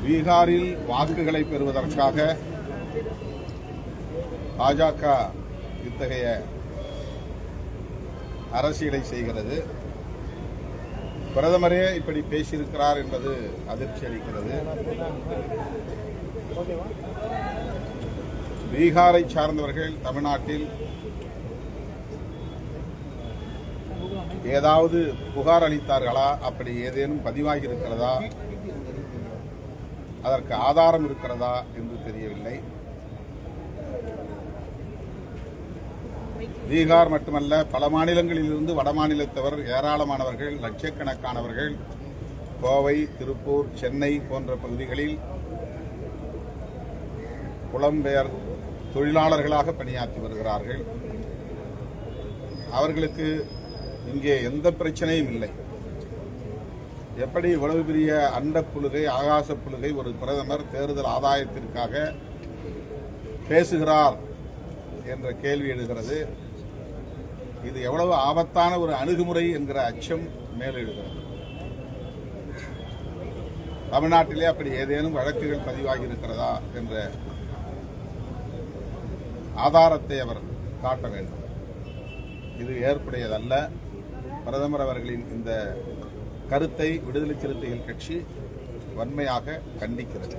பீகாரில் வாக்குகளை பெறுவதற்காக பாஜக இத்தகைய அரசியலை செய்கிறது. பிரதமரே இப்படி பேசியிருக்கிறார் என்பது அதிர்ச்சி அளிக்கிறது. பீகாரை சார்ந்தவர்கள் தமிழ்நாட்டில் ஏதாவது புகார் அளித்தார்களா? அப்படி ஏதேனும் பதிவாகி இருக்கிறதா? அதற்கு ஆதாரம் இருக்கிறதா என்று தெரியவில்லை. பீகார் மட்டுமல்ல, பல மாநிலங்களிலிருந்து வட மாநிலத்தவர் ஏராளமானவர்கள், லட்சக்கணக்கானவர்கள் கோவை, திருப்பூர், சென்னை போன்ற பகுதிகளில் புலம்பெயர் தொழிலாளர்களாக பணியாற்றி வருகிறார்கள். அவர்களுக்கு இங்கே எந்த பிரச்சனையும் இல்லை. எப்படி இவ்வளவு பெரிய அண்டப்புழுகை, ஆகாச புழுகை ஒரு பிரதமர் தேர்தல் ஆதாயத்திற்காக பேசுகிறார் என்ற கேள்வி எழுகிறது. இது எவ்வளவு ஆபத்தான ஒரு அணுகுமுறை என்கிற அச்சம் மேலெழுகிறது. தமிழ்நாட்டிலே அப்படி ஏதேனும் வழக்குகள் பதிவாகி இருக்கிறதா என்ற ஆதாரத்தை அவர் காட்ட வேண்டும். இது ஏற்புடையதல்ல. பிரதமர் அவர்களின் இந்த கருத்தை விடுதலை சிறுத்தைகள் கட்சி வன்மையாக கண்டிக்கிறது.